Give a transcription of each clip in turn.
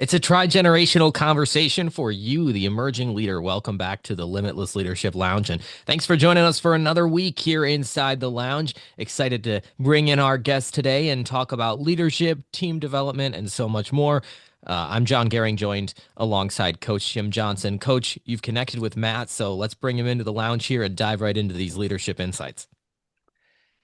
It's a tri-generational conversation for you, the emerging leader. Welcome back to the Limitless Leadership Lounge. And thanks for joining us for another week here inside the lounge. Excited to bring in our guests today and talk about leadership, team development, and so much more. I'm John Gehring, joined alongside Coach Jim Johnson. Coach, you've connected with Matt, so let's bring him into the lounge here and dive right into these leadership insights.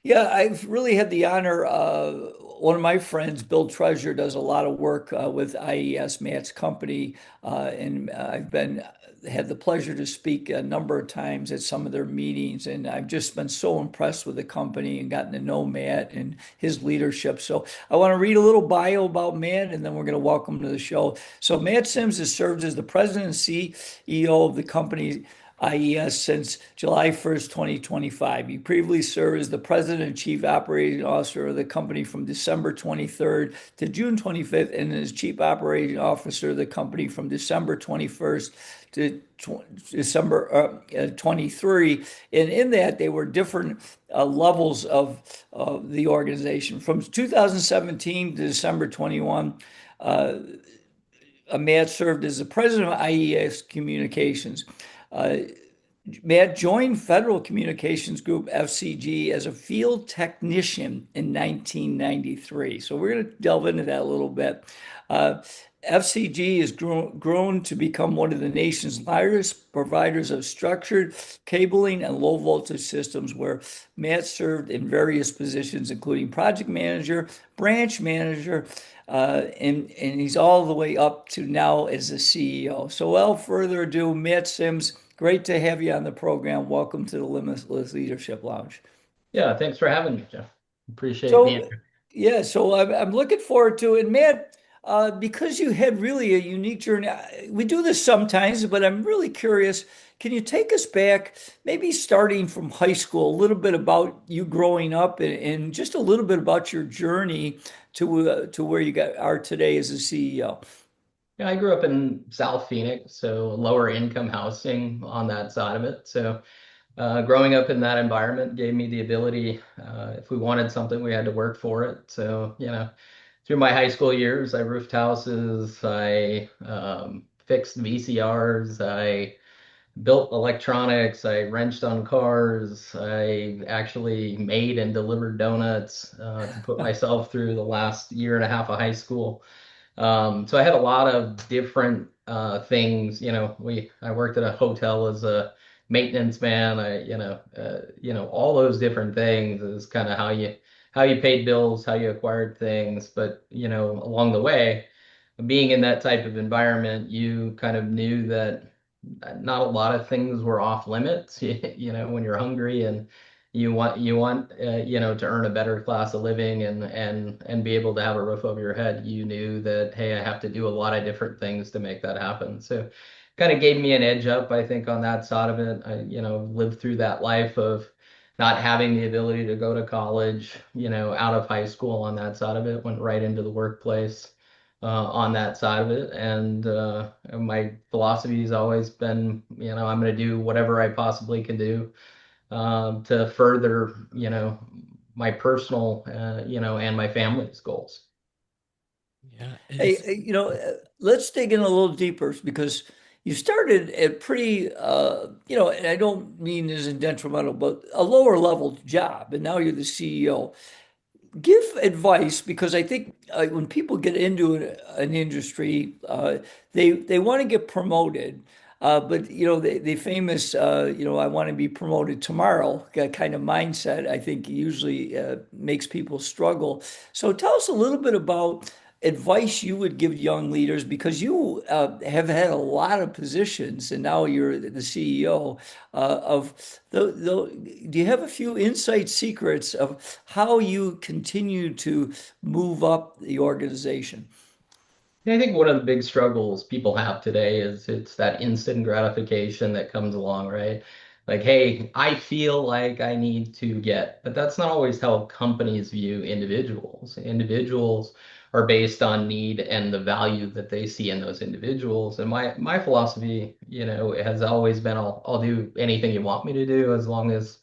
Yeah, I've really had the honor. One of my friends, Bill Treasure, does a lot of work with IES, Matt's company, and I've been had the pleasure to speak a number of times at some of their meetings, and I've just been so impressed with the company and gotten to know Matt and his leadership. So I want to read a little bio about Matt, and then we're going to welcome him to the show. So Matt Sims has served as the president and CEO of the company IES since July 1st, 2025. He previously served as the president and chief operating officer of the company from December 23rd to June 25th, and as chief operating officer of the company from December 21st to December 23. And in that, they were different levels of the organization. From 2017 to December 21, Matt served as the president of IES Communications. Uh, Matt joined Federal Communications Group FCG as a field technician in 1993. So we're going to delve into that a little bit. FCG has grown to become one of the nation's largest providers of structured cabling and low voltage systems, where Matt served in various positions, including project manager, branch manager, and he's all the way up to now as the CEO. So without further ado, Matt Sims, great to have you on the program. Welcome to the Limitless Leadership Lounge. Yeah, thanks for having me, Jeff. Appreciate being So, here. yeah, so I'm looking forward to it. Matt, because you had really a unique journey, we do this sometimes, but I'm really curious. Can you take us back, maybe starting from high school, a little bit about you growing up and just a little bit about your journey to where are today as a CEO? Yeah, I grew up in South Phoenix, so lower income housing on that side of it. So growing up in that environment gave me the ability, if we wanted something, we had to work for it. So, through my high school years, I roofed houses, I fixed VCRs, I built electronics, I wrenched on cars, I actually made and delivered donuts to put myself through the last year and a half of high school. So I had a lot of different things. I worked at a hotel as a maintenance man. All those different things is kind of how you paid bills, how you acquired things. But along the way, being in that type of environment, you kind of knew that not a lot of things were off limits. When you're hungry and you want to earn a better class of living and be able to have a roof over your head, you knew that, hey, I have to do a lot of different things to make that happen. So kind of gave me an edge up, I think, on that side of it. I lived through that life of not having the ability to go to college, out of high school on that side of it, went right into the workplace on that side of it. And my philosophy has always been, I'm going to do whatever I possibly can do to further, my personal, and my family's goals. Yeah, Hey, it's let's dig in a little deeper because you started at pretty, and I don't mean this in detrimental, but a lower level job, and now you're the CEO. Give advice because I think when people get into an industry, they want to get promoted, but the famous, I want to be promoted tomorrow kind of mindset, I think usually makes people struggle. So tell us a little bit about advice you would give young leaders because you have had a lot of positions and now you're the CEO of do you have a few insight secrets of how you continue to move up the organization? And I think one of the big struggles people have today is it's that instant gratification that comes along, right? Like, hey, I feel like I need to get, but that's not always how companies view individuals. Individuals are based on need and the value that they see in those individuals. And my philosophy, has always been I'll do anything you want me to do as long as,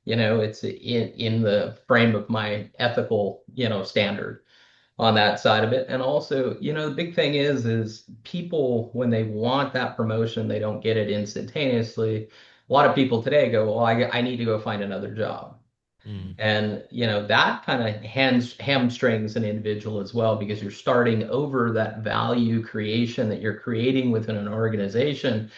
it's in the frame of my ethical, standard. on that side of it. And also, the big thing is people, when they want that promotion, they don't get it instantaneously. A lot of people today go, well, I need to go find another job. Mm. And that kind of hamstrings an individual as well, because you're starting over that value creation that you're creating within an organization.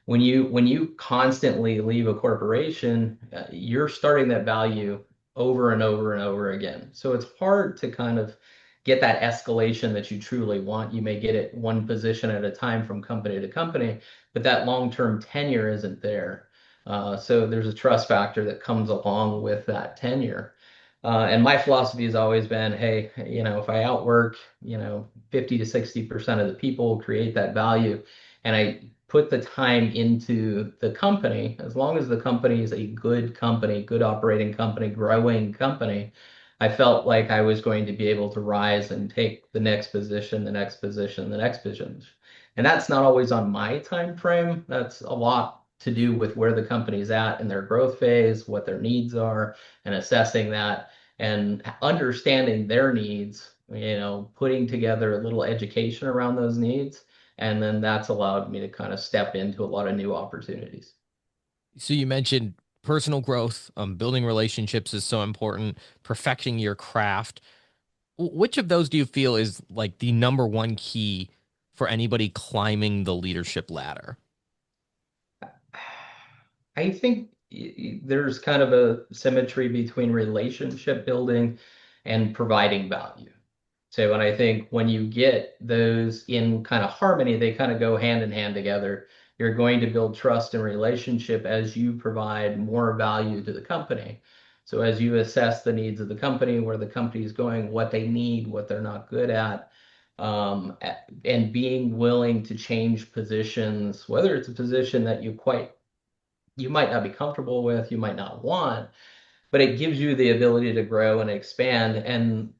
When you constantly leave a corporation, you're starting that value over and over and over again. So it's hard to kind of get that escalation that you truly want. You may get it one position at a time from company to company, but that long-term tenure isn't there. So there's a trust factor that comes along with that tenure. And my philosophy has always been, hey, if I outwork, 50 to 60% of the people, create that value, and I put the time into the company, as long as the company is a good company, good operating company, growing company, I felt like I was going to be able to rise and take the next position, the next position, the next position. And that's not always on my time frame. That's a lot to do with where the company's at in their growth phase, what their needs are, and assessing that and understanding their needs, putting together a little education around those needs. And then that's allowed me to kind of step into a lot of new opportunities. So you mentioned personal growth, building relationships is so important, perfecting your craft. Which of those do you feel is like the number one key for anybody climbing the leadership ladder? I think there's kind of a symmetry between relationship building and providing value. So, and I think when you get those in kind of harmony, they kind of go hand in hand together. You're going to build trust and relationship as you provide more value to the company. So, as you assess the needs of the company, where the company is going, what they need, what they're not good at, and being willing to change positions, whether it's a position that you might not be comfortable with, you might not want, but it gives you the ability to grow and expand and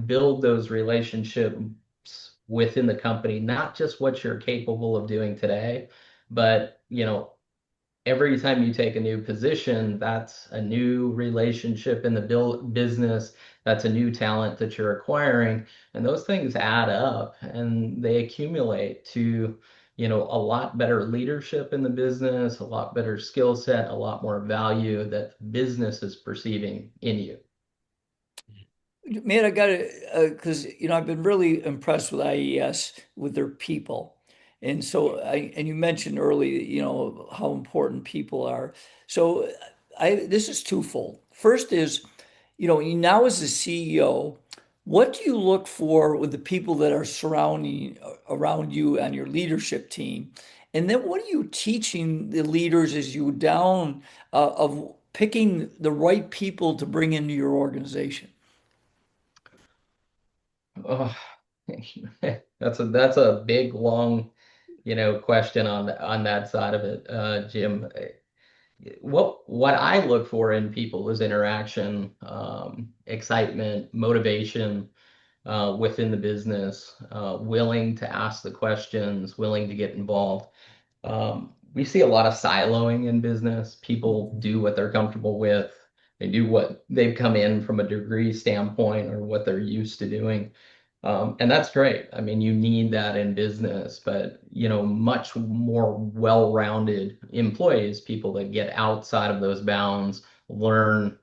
build those relationships within the company, not just what you're capable of doing today, but every time you take a new position, that's a new relationship in the business. That's a new talent that you're acquiring. And those things add up and they accumulate to, a lot better leadership in the business, a lot better skill set, a lot more value that business is perceiving in you. Man, I got to, because I've been really impressed with IES with their people, and so and you mentioned early, how important people are. So this is twofold. First is, now as a CEO, what do you look for with the people that are surrounding around you and your leadership team, and then what are you teaching the leaders as you down of picking the right people to bring into your organization? Oh, that's a big, long, question on that side of it, Jim. What I look for in people is interaction, excitement, motivation within the business, willing to ask the questions, willing to get involved. We see a lot of siloing in business. People do what they're comfortable with. They do what they've come in from a degree standpoint or what they're used to doing. And that's great. I mean, you need that in business, but much more well-rounded employees, people that get outside of those bounds, learn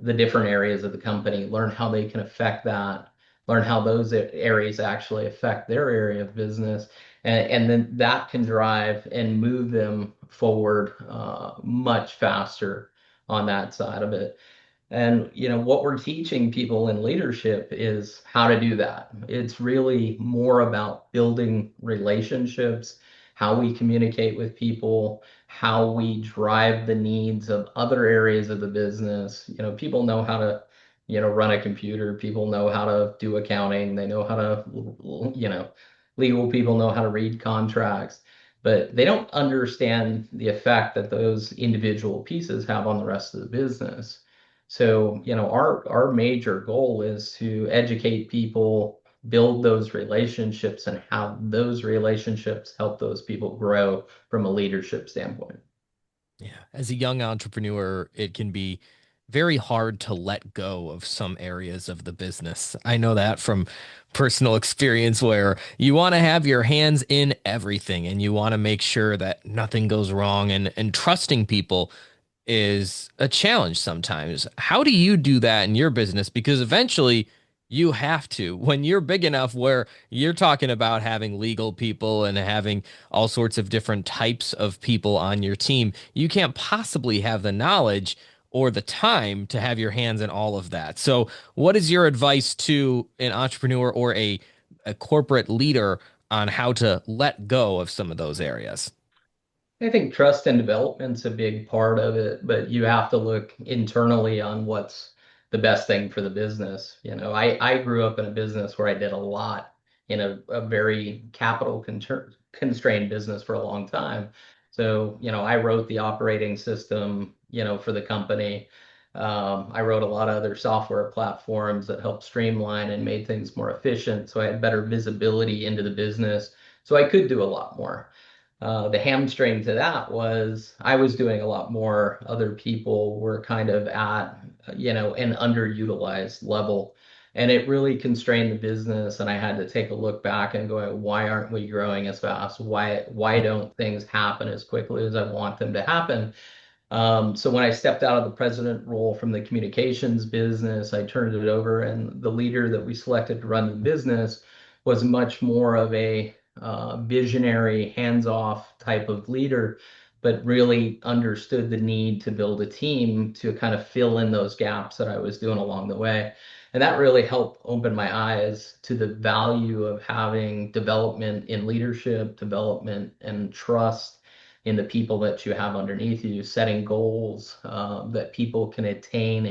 the different areas of the company, learn how they can affect that, learn how those areas actually affect their area of business, and then that can drive and move them forward much faster on that side of it. And what we're teaching people in leadership is how to do that. It's really more about building relationships, how we communicate with people, how we drive the needs of other areas of the business. People know how to, run a computer, people know how to do accounting, they know how to, legal people know how to read contracts, but they don't understand the effect that those individual pieces have on the rest of the business. So, our major goal is to educate people, build those relationships, and how those relationships help those people grow from a leadership standpoint. Yeah. As a young entrepreneur, it can be very hard to let go of some areas of the business. I know that from personal experience where you want to have your hands in everything and you want to make sure that nothing goes wrong and trusting people is a challenge sometimes. How do you do that in your business? Because eventually you have to. When you're big enough where you're talking about having legal people and having all sorts of different types of people on your team, you can't possibly have the knowledge or the time to have your hands in all of that. So, what is your advice to an entrepreneur or a corporate leader on how to let go of some of those areas? I think trust and development's a big part of it, but you have to look internally on what's the best thing for the business. I grew up in a business where I did a lot in a very constrained business for a long time. So, I wrote the operating system, for the company. I wrote a lot of other software platforms that helped streamline and made things more efficient. So I had better visibility into the business. So I could do a lot more. The hamstring to that was I was doing a lot more. Other people were kind of at, an underutilized level. And it really constrained the business. And I had to take a look back and go, why aren't we growing as fast? Why don't things happen as quickly as I want them to happen? So when I stepped out of the president role from the communications business, I turned it over, and the leader that we selected to run the business was much more of a visionary, hands-off type of leader, but really understood the need to build a team to kind of fill in those gaps that I was doing along the way. And that really helped open my eyes to the value of having development in leadership, development and trust in the people that you have underneath you, setting goals that people can attain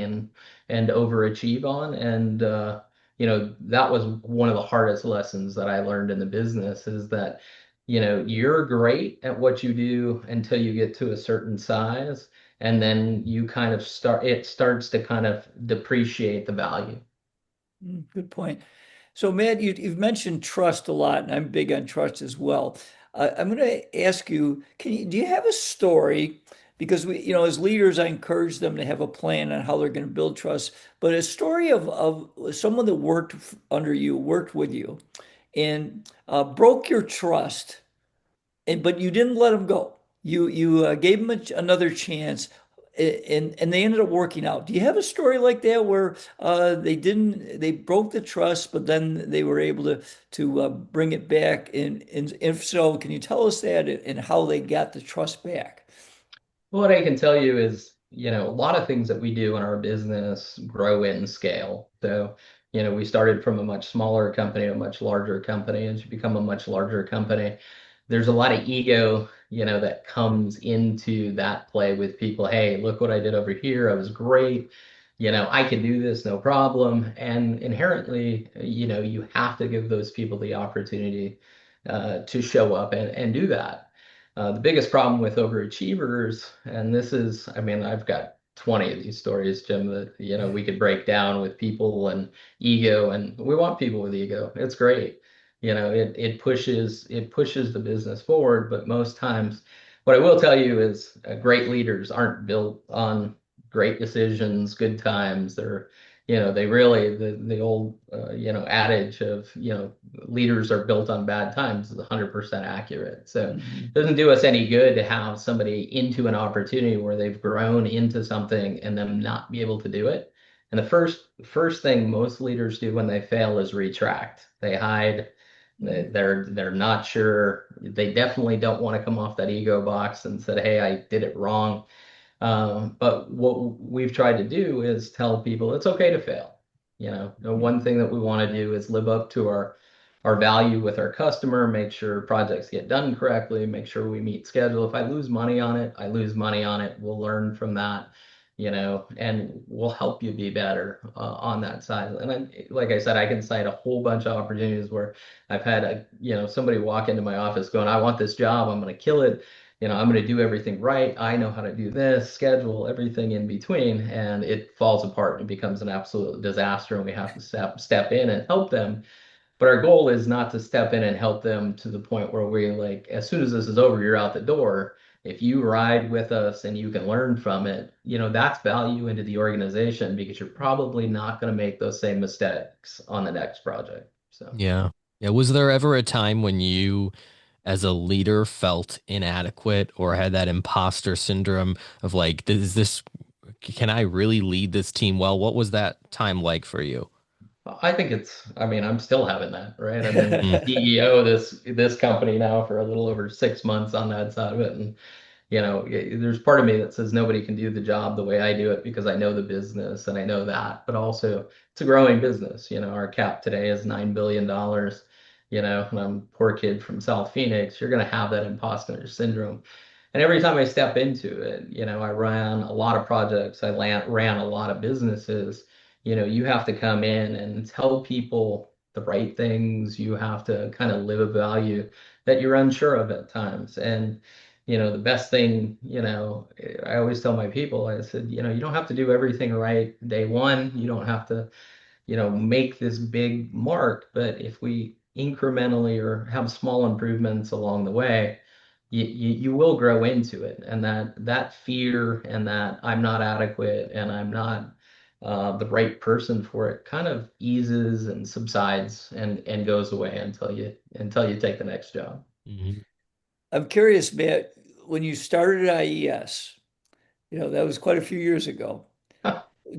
and overachieve on. And that was one of the hardest lessons that I learned in the business is that you're great at what you do until you get to a certain size, and then you kind of it starts to kind of depreciate the value. Good point. So, Matt, you've mentioned trust a lot, and I'm big on trust as well. I'm going to ask you, do you have a story? Because as leaders, I encourage them to have a plan on how they're going to build trust, but a story of someone that worked under you, worked with you, and broke your trust, but you didn't let them go. You gave them another chance, and they ended up working out. Do you have a story like that where they broke the trust, but then they were able to bring it back? And if so, can you tell us that and how they got the trust back? What I can tell you is, a lot of things that we do in our business grow in scale. So, we started from a much smaller company to a much larger company. As you become a much larger company, there's a lot of ego, that comes into that play with people. Hey, look what I did over here. I was great. I can do this, no problem. And inherently, you have to give those people the opportunity to show up and do that. The biggest problem with overachievers, and this is, I mean, I've got 20 of these stories, Jim, that, we could break down with people and ego, and we want people with ego. It's great. It pushes the business forward, but most times, what I will tell you is great leaders aren't built on great decisions, good times. They really, the old, adage of, leaders are built on bad times is 100% accurate. So Mhm. it doesn't do us any good to have somebody into an opportunity where they've grown into something and them not be able to do it. And the first thing most leaders do when they fail is retract. They hide. They're not sure. They definitely don't want to come off that ego box and said, "Hey, I did it wrong." But what we've tried to do is tell people it's okay to fail. The one thing that we want to do is live up to our value with our customer, make sure projects get done correctly, make sure we meet schedule. If I lose money on it, I lose money on it. We'll learn from that, and we'll help you be better on that side. And then, like I said, I can cite a whole bunch of opportunities where I've had somebody walk into my office going, "I want this job. I'm going to kill it. I'm going to do everything right. I know how to do this, schedule everything in between," and it falls apart and becomes an absolute disaster. And we have to step in and help them. But our goal is not to step in and help them to the point where we like, as soon as this is over, you're out the door. if you ride with us and you can learn from it, that's value into the organization because you're probably not going to make those same mistakes on the next project. So. Yeah. Yeah. Was there ever a time when you, as a leader, felt inadequate or had that imposter syndrome of like, can I really lead this team well? What was that time like for you? I mean, I'm still having that, right? I've been Mm, CEO of this company now for a little over 6 months on that side of it. And there's part of me that says nobody can do the job the way I do it because I know the business and I know that, but also it's a growing business. Our cap today is $9 billion, and I'm a poor kid from South Phoenix. You're going to have that imposter syndrome. And every time I step into it, I ran a lot of projects, ran a lot of businesses. You have to come in and tell people the right things. You have to kind of live a value that you're unsure of at times. And the best thing, I always tell my people, I said, you don't have to do everything right day one. You don't have to, make this big mark. But if we incrementally or have small improvements along the way, you will grow into it. And that fear and that I'm not adequate and I'm not the right person for it kind of eases and subsides and goes away until you take the next job. mhm. I'm curious, Matt, when you started IES, that was quite a few years ago.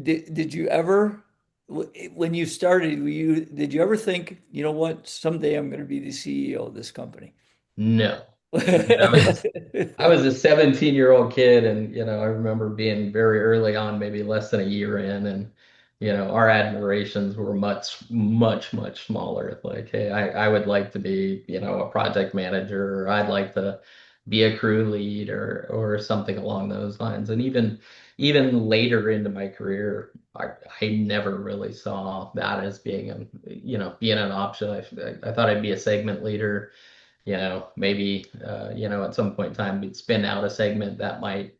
Did you ever, when you started, did you ever think, you know what, someday I'm going to be the CEO of this company? No. I mean, I was a 17-year-old kid, and I remember being very early on, maybe less than a year in, and our admirations were much, much, much smaller. Like, hey, I would like to be, a project manager, or I'd like to be a crew lead, or something along those lines. And even later into my career, I never really saw that as being an option. I thought I'd be a segment leader, maybe, at some point in time, we'd spin out a segment that might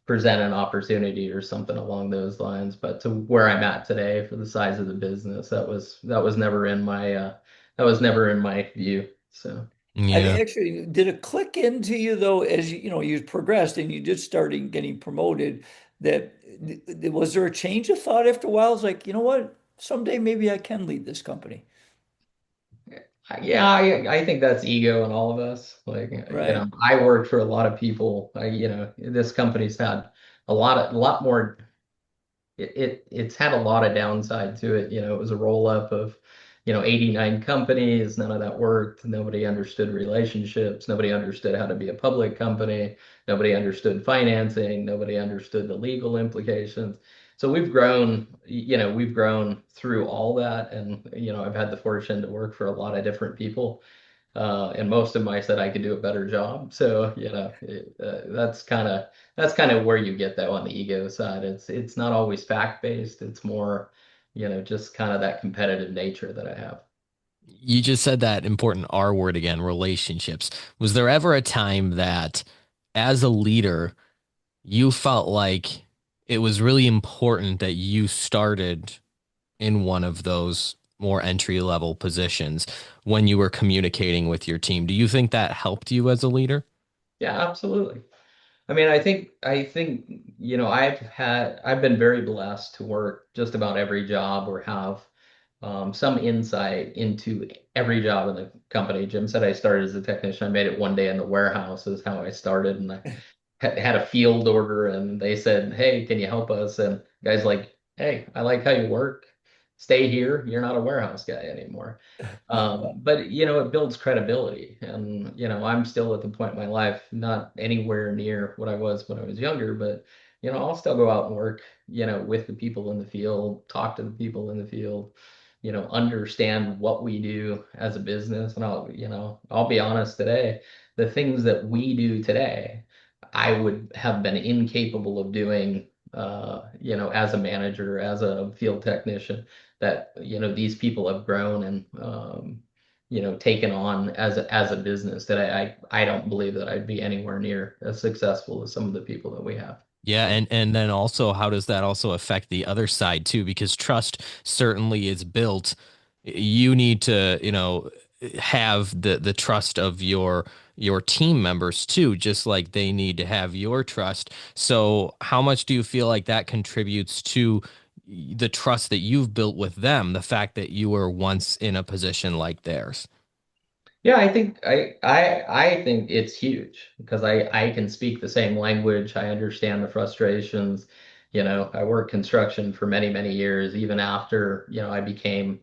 present an opportunity or something along those lines. But to where I'm at today for the size of the business, that was never in my view. So I Yeah. actually did it click into you though, as you progressed and you did starting getting promoted, that was there a change of thought after a while? It's like, you know what, someday maybe I can lead this company, yeah, I think that's ego in all of us. Like, right? I worked for a lot of people. This company's had a lot more. It's had a lot of downside to it. It was a roll up of, 89 companies. None of that worked. Nobody understood relationships. Nobody understood how to be a public company. Nobody understood financing. Nobody understood the legal implications. So we've grown through all that. And, I've had the fortune to work for a lot of different people. And most of them I said I could do a better job. So, that's kind of where you get that on the ego side. It's not always fact based. It's more, just kind of that competitive nature that I have. You just said that important R word again, relationships. Was there ever a time that, as a leader, you felt like it was really important that you started in one of those more entry level positions when you were communicating with your team? Do you think that helped you as a leader? Yeah, absolutely. I mean, I think, I've been very blessed to work just about every job or have some insight into every job in the company. Jim said I started as a technician. I made it one day in the warehouse is how I started. And I had a field order and they said, "Hey, can you help us?" And guys like, "Hey, I like how you work. Stay here. You're not a warehouse guy anymore." But it builds credibility, and I'm still at the point in my life, not anywhere near what I was when I was younger, but I'll still go out and work, with the people in the field, talk to the people in the field, understand what we do as a business, and I'll be honest today, the things that we do today I would have been incapable of doing, as a manager, as a field technician, that, these people have grown and, taken on as a business that I don't believe that I'd be anywhere near as successful as some of the people that we have. Yeah, and then also how does that also affect the other side too? Because trust certainly is built. You need to, have the trust of your team members too, just like they need to have your trust. So how much do you feel like that contributes to the trust that you've built with them, the fact that you were once in a position like theirs? Yeah, I think it's huge because I can speak the same language. I understand the frustrations. I worked construction for many, many years, even after, I became,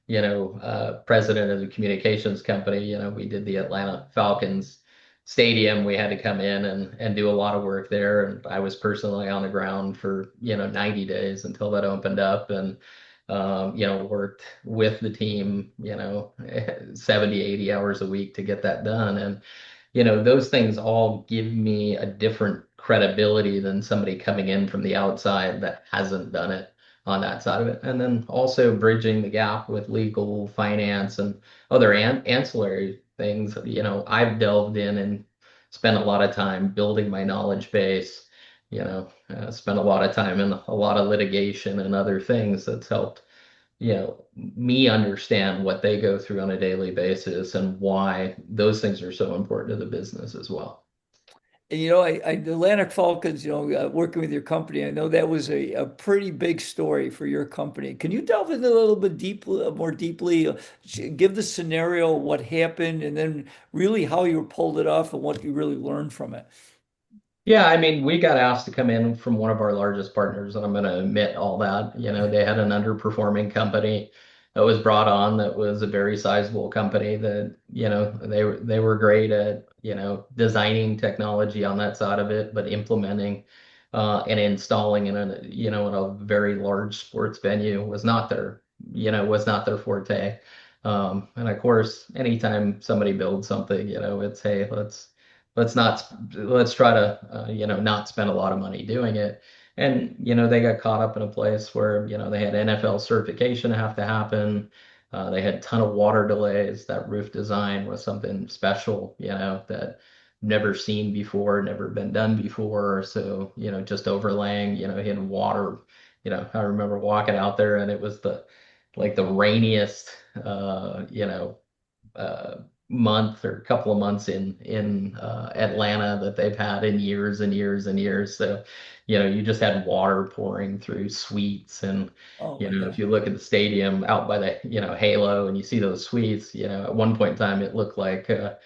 president of the communications company. We did the Atlanta Falcons stadium. We had to come in and do a lot of work there. And I was personally on the ground for, 90 days until that opened up. And worked with the team, 70, 80 hours a week to get that done. And, those things all give me a different credibility than somebody coming in from the outside that hasn't done it on that side of it. And then also bridging the gap with legal, finance, and other ancillary things. I've delved in and spent a lot of time building my knowledge base. Spent a lot of time in a lot of litigation and other things that's helped me understand what they go through on a daily basis and why those things are so important to the business as well. And the Atlantic Falcons, working with your company, I know that was a pretty big story for your company. Can you delve into a little bit more deeply, give the scenario, what happened, and then really how you pulled it off and what you really learned from it? Yeah, I mean, we got asked to come in from one of our largest partners, and I'm going to admit all that. They had an underperforming company that was brought on that was a very sizable company that, they were great at, designing technology on that side of it, but implementing and installing in a very large sports venue was not their forte. And of course, anytime somebody builds something, it's, hey, let's try to not spend a lot of money doing it. And they got caught up in a place where they had NFL certification have to happen. They had a ton of water delays. That roof design was something special, that never seen before, never been done before. So just overlaying, in water. I remember walking out there and it was the rainiest uh, month or couple of months in Atlanta that they've had in years and years and years. So, you just had water pouring through suites, and Oh my if God. you look at the stadium out by the Halo and you see those suites, at one point in time it looked like a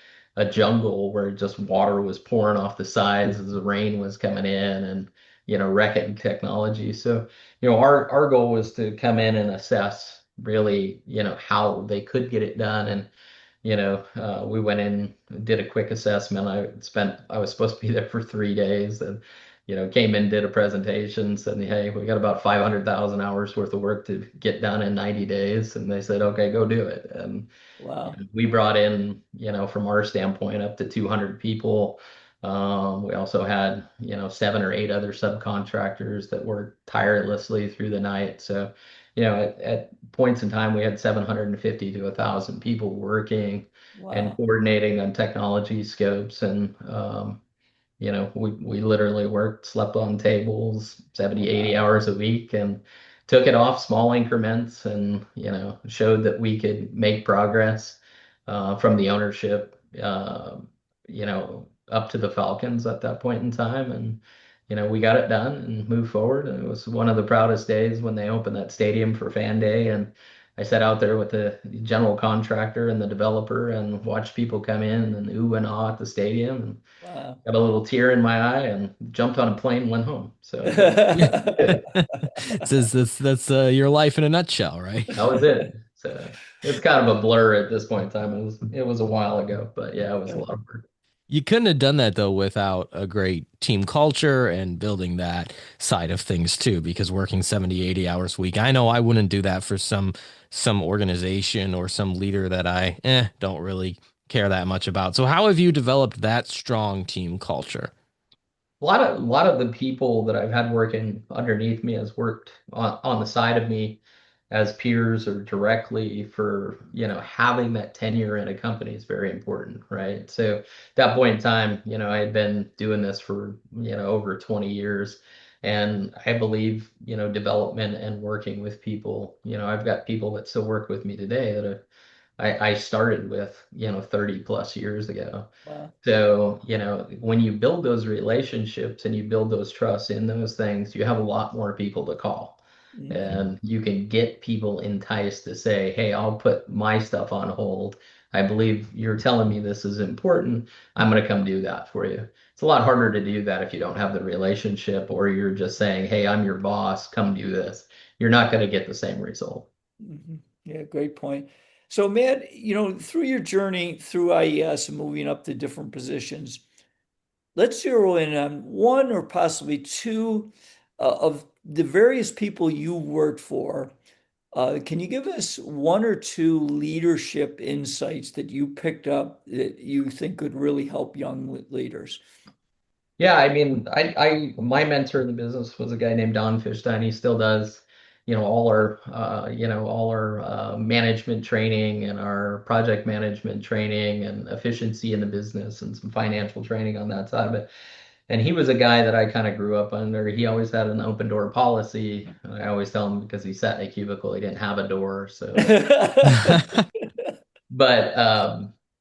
jungle where just water was pouring off the sides as the rain was coming in, and wrecking technology. So, our goal was to come in and assess really, how they could get it done. And we went in, did a quick assessment. I was supposed to be there for 3 days, and, came in, did a presentation, said, hey, we got about 500,000 hours worth of work to get done in 90 days. And they said, okay, go do it. And Wow. we brought in, from our standpoint, up to 200 people. We also had, 7 or 8 other subcontractors that worked tirelessly through the night. So, at points in time, we had 750 to 1,000 people working and Wow. coordinating on technology scopes. And, we literally slept on tables 70, 80 Wow. hours a week, and took it off small increments, and, showed that we could make progress from the ownership, up to the Falcons at that point in time. And, we got it done and moved forward. And it was one of the proudest days when they opened that stadium for Fan Day. And I sat out there with the general contractor and the developer and watched people come in and ooh and ah at the stadium, and Wow. got a little tear in my eye and jumped on a plane and went home. So that Says that's your life in a nutshell, right? was it. So it's kind of a blur at this point in time. It was a while ago, but yeah, it was a lot of work. You couldn't have done that though without a great team culture and building that side of things too, because working 70, 80 hours a week, I know I wouldn't do that for some organization or some leader that I don't really care that much about. So how have you developed that strong team culture? A lot of the people that I've had working underneath me has worked on the side of me as peers or directly for, having that tenure in a company is very important, right? So at that point in time, I had been doing this for, over 20 years. And I believe, development and working with people, I've got people that still work with me today that have I started with, 30 plus years ago. Wow. So, when you build those relationships and you build those trusts in those things, you have a lot more people to call. Hmm. And you can get people enticed to say, hey, I'll put my stuff on hold. I believe you're telling me this is important. I'm going to come do that for you. It's a lot harder to do that if you don't have the relationship or you're just saying, hey, I'm your boss, come do this. You're not going to get the same result. Hmm. Yeah, great point. So, Matt, through your journey through IES and moving up to different positions, let's zero in on one or possibly two of the various people you worked for. Can you give us one or two leadership insights that you picked up that you think could really help young leaders? Yeah, I mean, my mentor in the business was a guy named Don Fishstein. He still does, all our management training and our project management training and efficiency in the business and some financial training on that side of it. And he was a guy that I kind of grew up under. He always had an open door policy. I always tell him because he sat in a cubicle, he didn't have a door, so but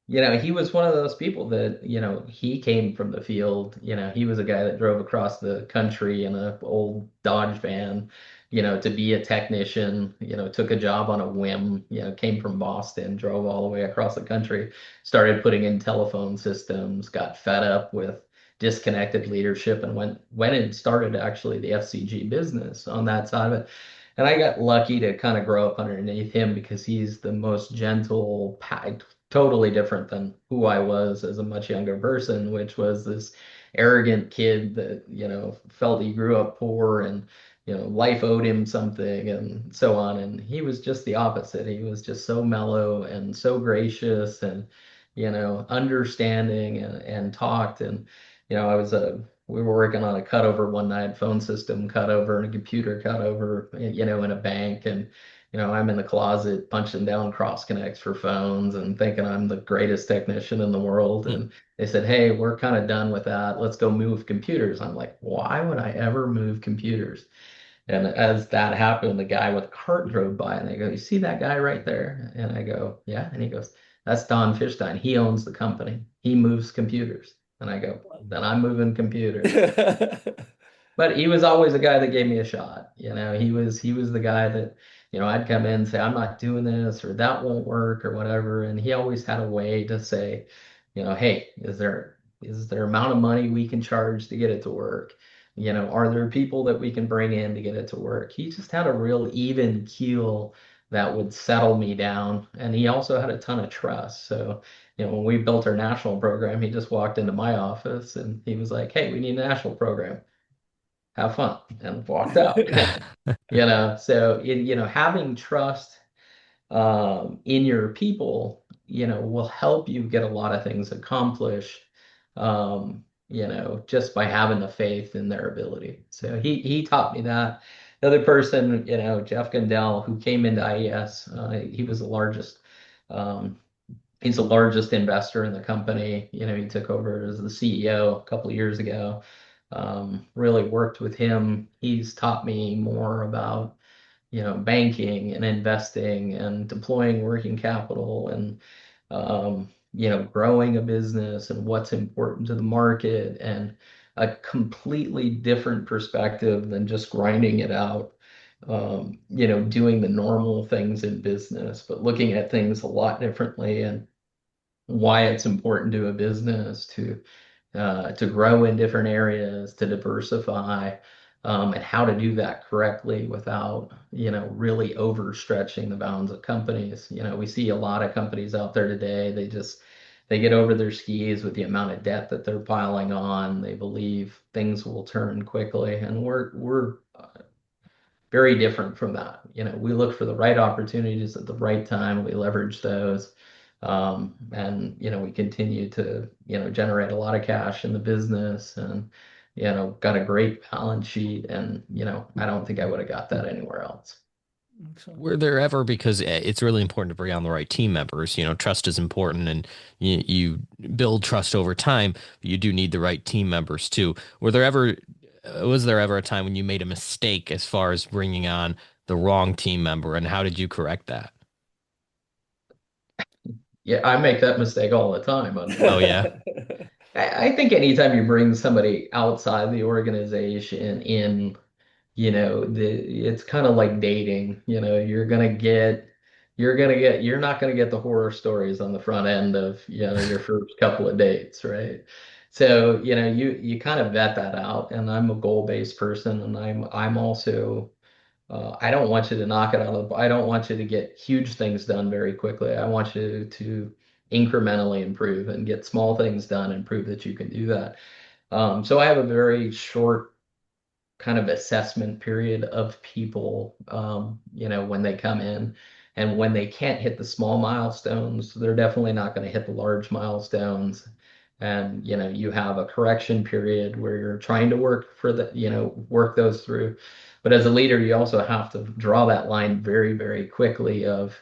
he was one of those people that, he came from the field. He was a guy that drove across the country in a old Dodge van, to be a technician, took a job on a whim, came from Boston, drove all the way across the country, started putting in telephone systems, got fed up with disconnected leadership and went and started actually the FCG business on that side of it. And I got lucky to kind of grow up underneath him because he's the most gentle, totally different than who I was as a much younger person, which was this arrogant kid that, felt he grew up poor and, life owed him something and so on. And he was just the opposite. He was just so mellow and so gracious and, understanding and talked. And, we were working on a cutover one night, phone system cutover and a computer cutover, in a bank. And, I'm in the closet punching down cross connects for phones and thinking I'm the greatest technician in the world. And they said, hey, we're kind of done with that. Let's go move computers. I'm like, why would I ever move computers? And as that happened, the guy with a cart drove by and they go, you see that guy right there? And I go, yeah. And he goes, that's Don Fishstein. He owns the company. He moves computers. And I go, then I'm moving computers. But he was always a guy that gave me a shot. He was the guy that, I'd come in and say, I'm not doing this or that won't work or whatever. And he always had a way to say, hey, is there amount of money we can charge to get it to work? Are there people that we can bring in to get it to work? He just had a real even keel that would settle me down. And he also had a ton of trust. So, when we built our national program, he just walked into my office and he was like, hey, we need a national program, have fun, and walked out. So having trust in your people, will help you get a lot of things accomplished, just by having the faith in their ability. So he taught me that. The other person, Jeff Gundell, who came into IES, he was the largest. Um, he's the largest investor in the company. He took over as the CEO a couple of years ago. Really worked with him. He's taught me more about, banking and investing and deploying working capital and, growing a business and what's important to the market and a completely different perspective than just grinding it out. Doing the normal things in business, but looking at things a lot differently and why it's important to a business to grow in different areas, to diversify, and how to do that correctly without, really overstretching the bounds of companies. We see a lot of companies out there today. They get over their skis with the amount of debt that they're piling on. They believe things will turn quickly, and we're very different from that. We look for the right opportunities at the right time. We leverage those. And we continue to, generate a lot of cash in the business and, got a great balance sheet. And, I don't think I would have got that anywhere else. Excellent. Were there ever, because it's really important to bring on the right team members, trust is important and you build trust over time, but you do need the right team members too. Was there ever a time when you made a mistake as far as bringing on the wrong team member and how did you correct that? Yeah, I make that mistake all the time, Oh yeah. unfortunately. I think anytime you bring somebody outside the organization in, it's kind of like dating. You're not gonna get the horror stories on the front end of, your first couple of dates, right? So, you kind of vet that out. And I'm a goal-based person, and I'm also I don't want you to knock it out of I don't want you to get huge things done very quickly. I want you to incrementally improve and get small things done and prove that you can do that. So I have a very short kind of assessment period of people, when they come in. And when they can't hit the small milestones, they're definitely not going to hit the large milestones. And, you have a correction period where you're trying to work those through. But as a leader, you also have to draw that line very, very quickly of,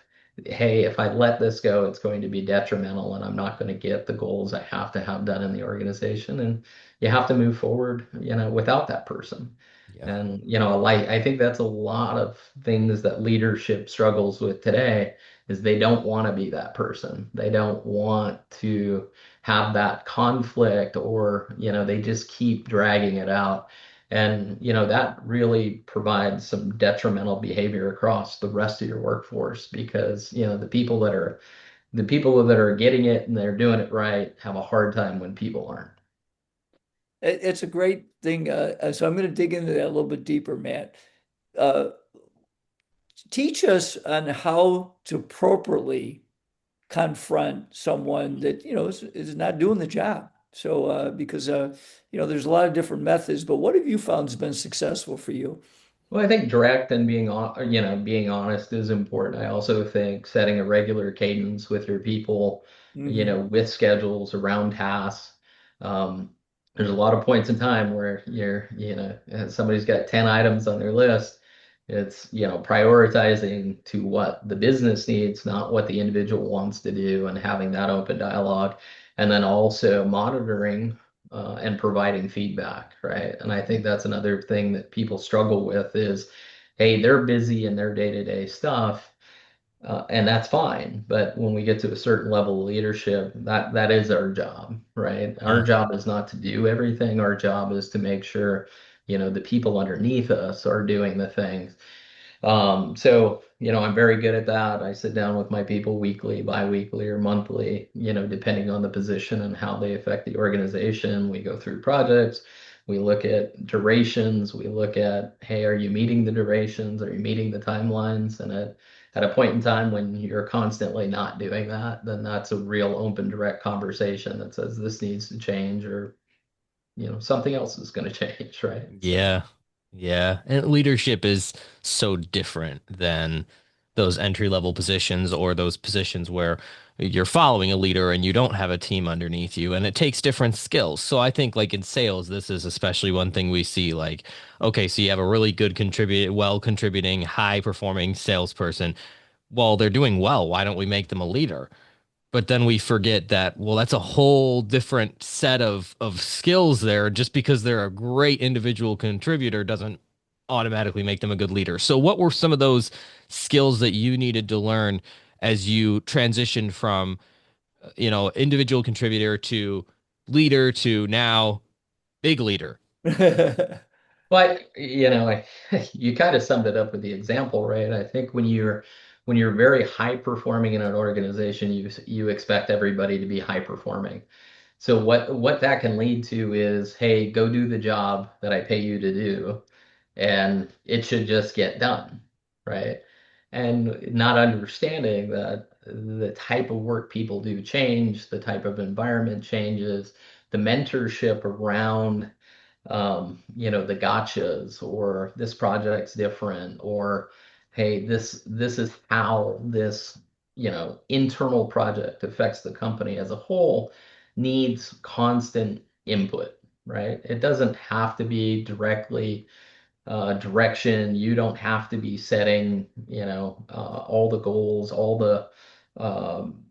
hey, if I let this go, it's going to be detrimental and I'm not going to get the goals I have to have done in the organization. And you have to move forward, without that person. Yeah. And, like, I think that's a lot of things that leadership struggles with today is they don't want to be that person. They don't want to have that conflict, or, they just keep dragging it out. And, that really provides some detrimental behavior across the rest of your workforce because, the people that are getting it and they're doing it right have a hard time when people aren't. It's a great thing. So I'm going to dig into that a little bit deeper, Matt. Uh, Teach us on how to appropriately confront someone that, is not doing the job. So, because, there's a lot of different methods, but what have you found has been successful for you? Well, I think direct and being honest is important. I also think setting a regular cadence with your people, Hmm. with schedules around tasks. Um, there's a lot of points in time where somebody's got 10 items on their list. It's, prioritizing to what the business needs, not what the individual wants to do, and having that open dialogue. And then also monitoring and providing feedback, right? And I think that's another thing that people struggle with is, hey, they're busy in their day-to-day stuff, and that's fine. But when we get to a certain level of leadership, that is our job, right? Our Yeah. job is not to do everything. Our job is to make sure, the people underneath us are doing the things. So, I'm very good at that. I sit down with my people weekly, bi-weekly, or monthly, depending on the position and how they affect the organization. We go through projects, we look at durations, we look at, hey, are you meeting the durations? Are you meeting the timelines? And at a point in time when you're constantly not doing that, then that's a real open, direct conversation that says this needs to change, or, something else is going to change, right? So. Yeah. Yeah. And leadership is so different than those entry level positions or those positions where you're following a leader and you don't have a team underneath you, and it takes different skills. So I think like in sales, this is especially one thing we see like, okay, so you have a really good well contributing, high performing salesperson. Well, they're doing well. Why don't we make them a leader? But then we forget that, well, that's a whole different set of skills there. Just because they're a great individual contributor doesn't automatically make them a good leader. So what were some of those skills that you needed to learn as you transitioned from, individual contributor to leader to now big leader? But you kind of summed it up with the example, right? I think when you're very high performing in an organization, you expect everybody to be high performing. So what that can lead to is, hey, go do the job that I pay you to do, and it should just get done, right? And not understanding that the type of work people do change, the type of environment changes, the mentorship around the gotchas, or this project's different, or hey, this is how this, internal project affects the company as a whole, needs constant input, right? It doesn't have to be directly direction. You don't have to be setting, all the goals, all the um,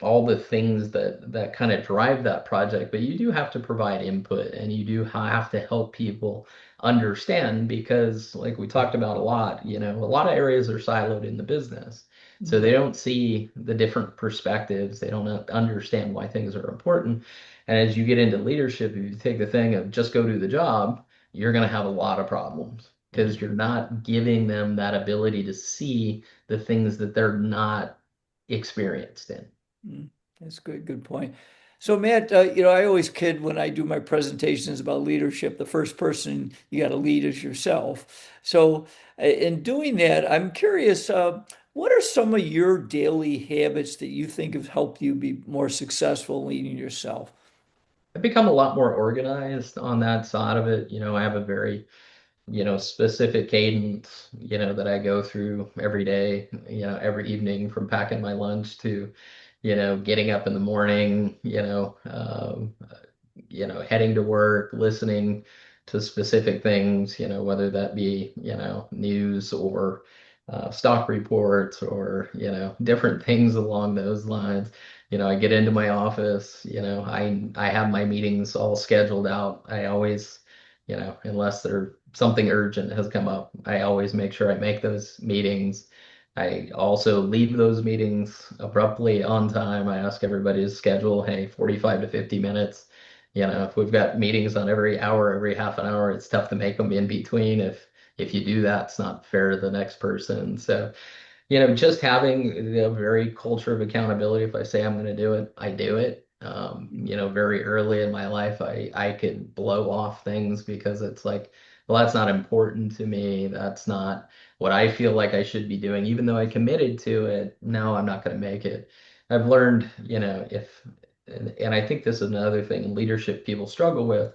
all the things that kind of drive that project, but you do have to provide input and you do have to help people understand because like we talked about a lot, a lot of areas are siloed in the business. So Mhm. they don't see the different perspectives. They don't understand why things are important. And as you get into leadership, if you take the thing of just go do the job, you're going to have a lot of problems because Mhm. you're not giving them that ability to see the things that they're not experienced in. Mm, that's good. Good point. So, Matt, I always kid when I do my presentations about leadership, the first person you got to lead is yourself. So, in doing that, I'm curious, what are some of your daily habits that you think have helped you be more successful leading yourself? I've become a lot more organized on that side of it. I have a very, specific cadence, that I go through every day, every evening from packing my lunch to, getting up in the morning, heading to work, listening to specific things, whether that be, news or stock reports or, different things along those lines. I get into my office, I have my meetings all scheduled out. I always, unless there something urgent has come up, I always make sure I make those meetings. I also leave those meetings abruptly on time. I ask everybody to schedule, hey, 45 to 50 minutes. If we've got meetings on every hour, every half an hour, it's tough to make them in between. If you do that, it's not fair to the next person. So, just having a very culture of accountability. If I say I'm going to do it, I do it. Very early in my life, I could blow off things because it's like, well, that's not important to me. That's not what I feel like I should be doing. Even though I committed to it, no, I'm not going to make it. I've learned, and I think this is another thing in leadership people struggle with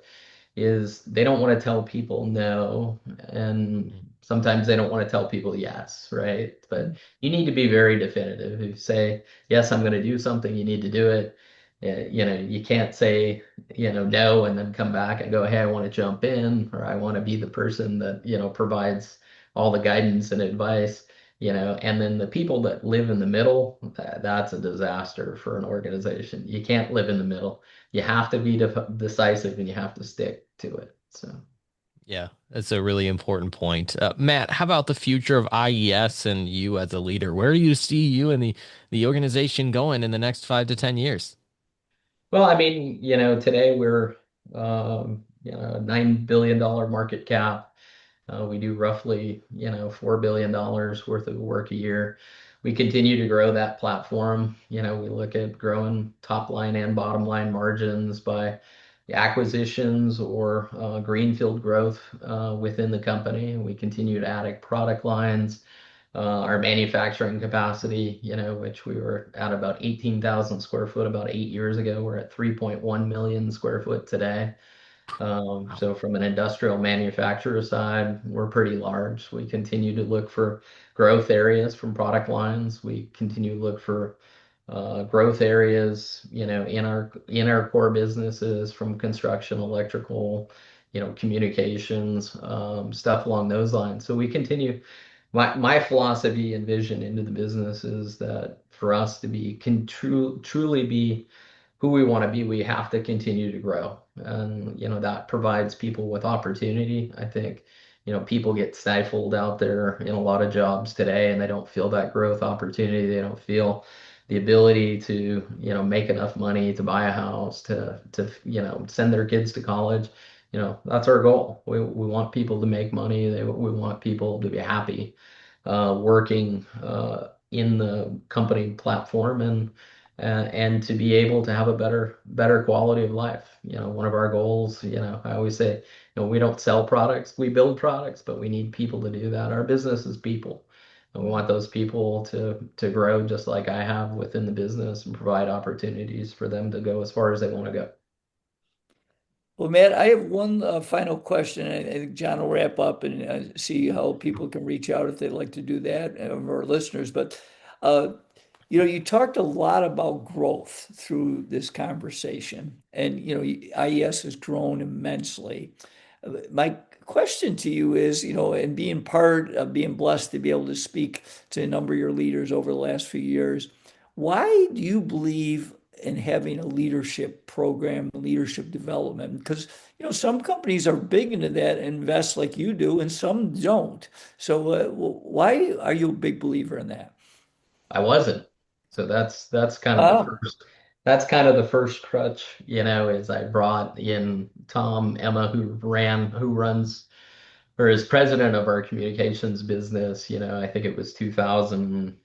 is they don't want to tell people no, and sometimes they don't want to tell people yes, right? But you need to be very definitive. If you say, yes, I'm going to do something, you need to do it. You can't say, no, and then come back and go, hey, I want to jump in, or I want to be the person that, provides all the guidance and advice. And then the people that live in the middle, that's a disaster for an organization. You can't live in the middle. You have to be decisive and you have to stick to it. So, Yeah, that's a really important point. Matt, how about the future of IES and you as a leader? Where do you see you and the organization going in the next 5 to 10 years? well, I mean, today we're, a $9 billion market cap. We do roughly, $4 billion worth of work a year. We continue to grow that platform. We look at growing top line and bottom line margins by acquisitions or greenfield growth within the company. We continue to add product lines. Our manufacturing capacity, which we were at about 18,000 square foot about 8 years ago, we're at 3.1 million square foot today. Wow. So from an industrial manufacturer side, we're pretty large. We continue to look for growth areas from product lines. We continue to look for growth areas, in our core businesses from construction, electrical, communications, stuff along those lines. So we continue. My philosophy and vision into the business is that for us to truly be who we want to be, we have to continue to grow. And, that provides people with opportunity. I think, people get stifled out there in a lot of jobs today and they don't feel that growth opportunity. They don't feel the ability to, make enough money to buy a house, to, send their kids to college. That's our goal. We want people to make money. We want people to be happy working in the company platform and to be able to have a better quality of life. One of our goals, I always say, we don't sell products, we build products, but we need people to do that. Our business is people. And we want those people to grow just like I have within the business and provide opportunities for them to go as far as they want to go. Well, Matt, I have one final question. I think John will wrap up and see how people can reach out if they'd like to do that, of our listeners. But uh, you talked a lot about growth through this conversation, and IES has grown immensely. My question to you is, and being part of being blessed to be able to speak to a number of your leaders over the last few years, Why do you believe in having a leadership program, leadership development? Because, some companies are big into that and invest like you do, and some don't. So, why are you a big believer in that? I wasn't. So that's kind of the Ah, first that's kind of the first crutch, is I brought in Tom Emma, who runs or is president of our communications business. I think it was 2000.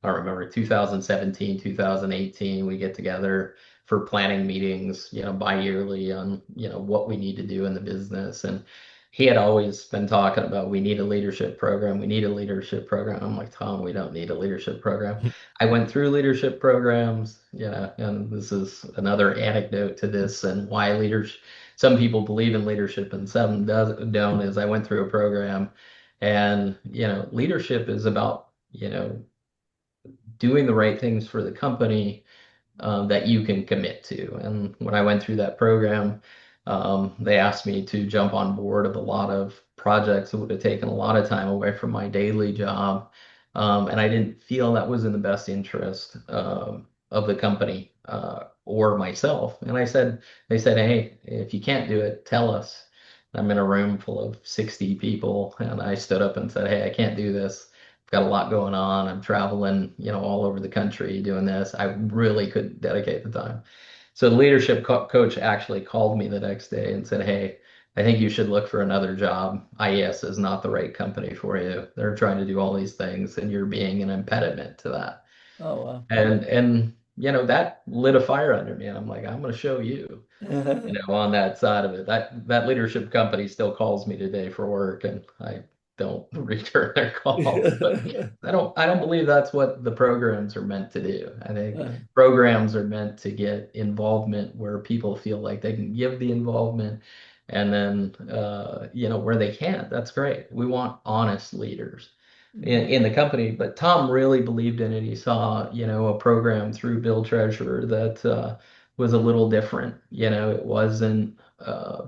I don't remember, 2017, 2018, we get together for planning meetings, bi-yearly on, what we need to do in the business. And he had always been talking about we need a leadership program. We need a leadership program. I'm like, Tom, we don't need a leadership program. I went through leadership programs, and this is another anecdote to this and why leaders, some people believe in leadership and some don't, is I went through a program and, leadership is about, doing the right things for the company that you can commit to. And when I went through that program, they asked me to jump on board of a lot of projects that would have taken a lot of time away from my daily job. And I didn't feel that was in the best interest of the company or myself. And they said, hey, if you can't do it, tell us. I'm in a room full of 60 people, and I stood up and said, hey, I can't do this. I've got a lot going on. I'm traveling, all over the country doing this. I really couldn't dedicate the time. So the leadership coach actually called me the next day and said, hey, I think you should look for another job. IES is not the right company for you. They're trying to do all these things, and you're being an impediment to that. oh, wow. And that lit a fire under me. And I'm like, I'm going to show you, on that side of it. That leadership company still calls me today for work, and I don't return their calls. But I don't believe that's what the programs are meant to do. I think programs are meant to get involvement where people feel like they can give the involvement, and then where they can't, that's great. We want honest leaders in the company. But Tom really believed in it. He saw, a program through Bill Treasurer that was a little different. It wasn't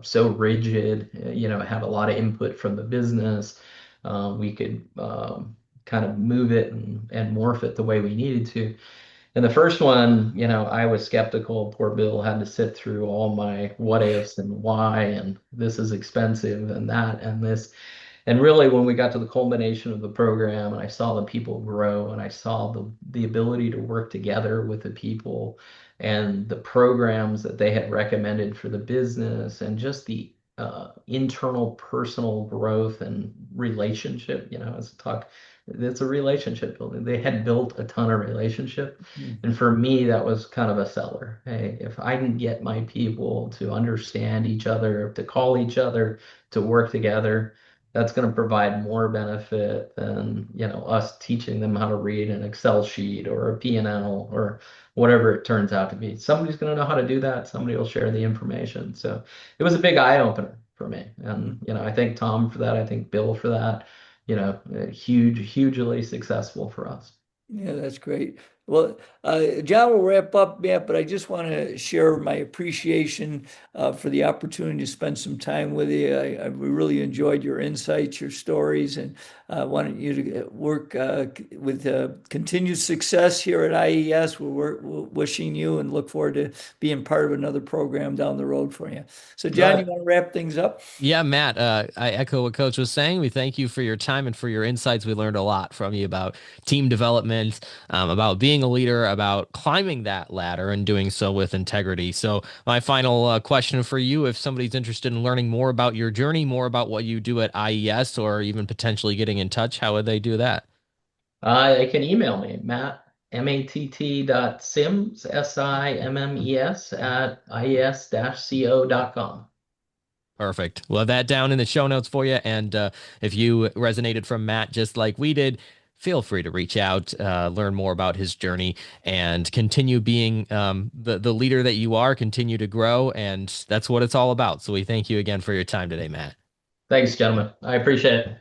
so rigid. It had a lot of input from the business. We could kind of move it and morph it the way we needed to. And the first one, I was skeptical. Poor Bill had to sit through all my what ifs and why, and this is expensive and that and this. And really, when we got to the culmination of the program and I saw the people grow and I saw the ability to work together with the people and the programs that they had recommended for the business and just the internal personal growth and relationship, as a talk, it's a relationship building. They had built a ton of relationship. And for me, that was kind of a seller. Hey, if I can get my people to understand each other, to call each other, to work together, that's going to provide more benefit than us teaching them how to read an Excel sheet or a P&L or whatever it turns out to be. Somebody's going to know how to do that. Somebody will share the information. So it was a big eye opener for me. And I thank Tom for that. I thank Bill for that. Hugely successful for us. Yeah, that's great. Well, John will wrap up, Matt, but I just want to share my appreciation for the opportunity to spend some time with you. I really enjoyed your insights, your stories, and wanted you to work with continued success here at IES. We're wishing you and look forward to being part of another program down the road for you. So, John, you Good. want to wrap things up? Yeah, Matt, I echo what Coach was saying. We thank you for your time and for your insights. We learned a lot from you about team development, about being a leader, about climbing that ladder and doing so with integrity. So, my final question for you, if somebody's interested in learning more about your journey, more about what you do at IES, or even potentially getting in touch, how would they do that? They can email me, Matt, Simmes, at ies-co.com. Perfect. We'll have that down in the show notes for you. And if you resonated from Matt just like we did, feel free to reach out, learn more about his journey, and continue being the leader that you are. Continue to grow, and that's what it's all about. So we thank you again for your time today, Matt. Thanks, gentlemen. I appreciate it.